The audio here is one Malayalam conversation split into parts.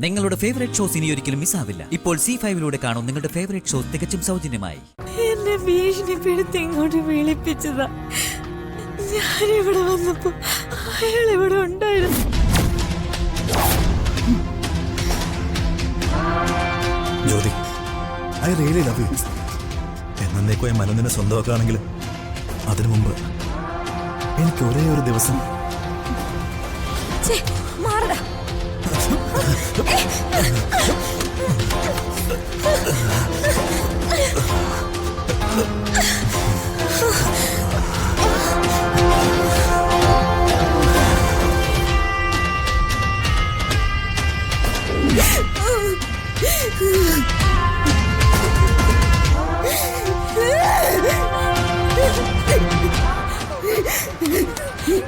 നിങ്ങളുടെ ഫേവറേറ്റ് ഷോസ് ഇനി ഒരിക്കലും മിസ്സാവില്ല. ഇപ്പോൾ C5 കാണും നിങ്ങളുടെ ഫേവറേറ്റ് ഷോസ് തികച്ചും സൗജന്യമായി. എന്നെ ഭീഷണിപ്പെടുത്തി ഇങ്ങോട്ട് വിളിപ്പിച്ചതാ. ഞാനിവിടെ വന്നപ്പോ അയാൾ ഇവിടെ ഉണ്ടായിരുന്നു. Jyothi, I really love you. എന്നേക്കുമായി മനസ്സിനെ സ്വന്തമാക്കുകയാണെങ്കിൽ അതിനു മുമ്പ് എനിക്ക് ഒരേ ഒരു ദിവസം മാറടാ.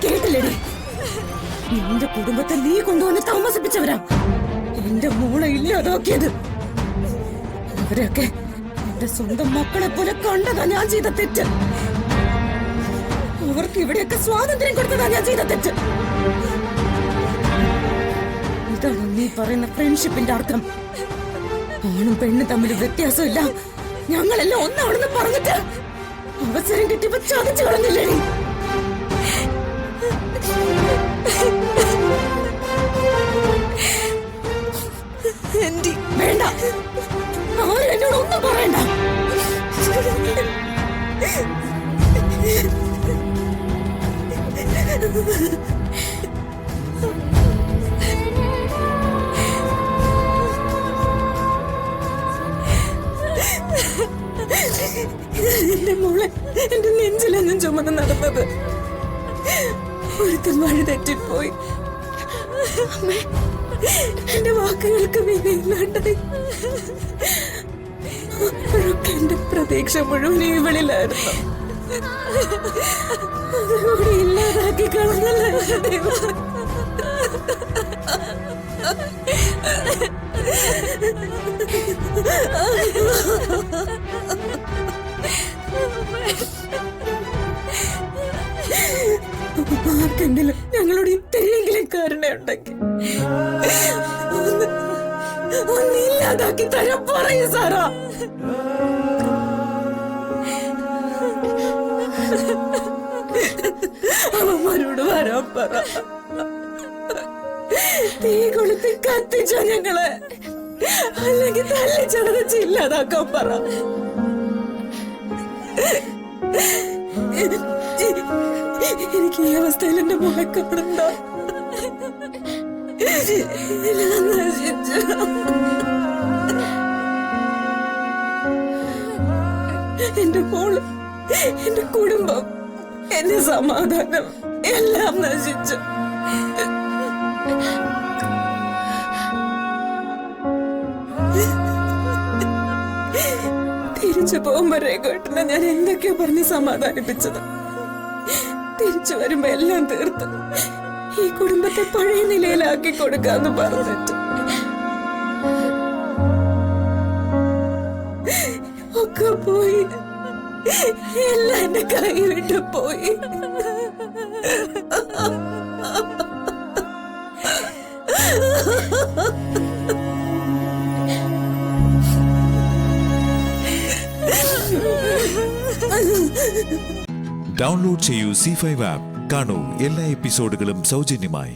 കേട്ടില്ലേടി, നിന്റെ കുടുംബത്തെ നീ കൊണ്ടുവന്ന് താമസിപ്പിച്ചവരാ എന്റെ മോളെ ഇല്ലാതാക്കിയത്. അവരൊക്കെ എന്റെ സ്വന്തം മക്കളെ പോലെ കണ്ടതാ ഞാൻ ചെയ്ത തെറ്റ്. അവർക്ക് ഇവിടെയൊക്കെ സ്വാതന്ത്ര്യം കൊടുത്തതാ ഞാൻ ചെയ്ത തെറ്റ്. ഇതാണ് നീ പറയുന്ന ഫ്രണ്ട്ഷിപ്പിന്റെ അർത്ഥം. ആണും പെണ്ണും തമ്മിൽ വ്യത്യാസമില്ല, ഞങ്ങളെല്ലാം ഒന്നാണെന്ന് പറഞ്ഞിട്ട് അവസരം കിട്ടിയപ്പോ ചതിച്ചു കളഞ്ഞില്ലേ? വേണ്ട, ആരും എന്നോട് ഒന്നും പറയണ്ട. എന്റെ മോളെ എന്റെ നെഞ്ചിലെന്നും ചുമന്ന് നടന്നത് ഒരുത്തൻ വഴി തെറ്റിപ്പോയി. എന്റെ വാക്കുകൾക്ക് വിലയില്ലാണ്ടായി. അപ്പോഴൊക്കെ എന്റെ പ്രതീക്ഷ മുഴുവൻ ഇവളിലായിരുന്നു. അതുകൂടി ഇല്ലാതാക്കി കളഞ്ഞല്ല ദൈവം. ആർക്കെങ്കിലും ഞങ്ങളോട് ഇത്രയെങ്കിലും കരുണയുണ്ടെങ്കിൽ ഒന്നില്ലാതാക്കി തരാൻ പറയൂ സാറാ. അവന്മാരോട് വരാൻ പറ. തീ കൊളുത്തി കത്തിച്ചോ ഞങ്ങളെ, അല്ലെങ്കിൽ തല്ലിച്ചതച്ച് ഇല്ലാതാക്കാൻ പറ. എനിക്ക് ഈ അവസ്ഥയിൽ എന്റെ മോളെ കാണണ്ട. എന്റെ മോള്, എന്റെ കുടുംബം, എന്റെ സമാധാനം എല്ലാം നശിച്ചു. തിരിച്ചു പോകുമ്പോ രേഖട്ടനെ ഞാൻ എന്തൊക്കെയോ പറഞ്ഞ് സമാധാനിപ്പിച്ചത്. തിരിച്ചു വരുമ്പോ എല്ലാം തീർത്ത് ഈ കുടുംബത്തെ പഴയ നിലയിലാക്കി കൊടുക്കാന്ന് പറഞ്ഞിട്ട് ഒക്കെ പോയി. എല്ലാം എന്റെ കൈ വിട്ടു പോയി. ഡൗൺലോഡ് ചെയ്യൂ C5 ആപ്പ്. കാണൂ എല്ലാ എപ്പിസോഡുകളും സൗജന്യമായി.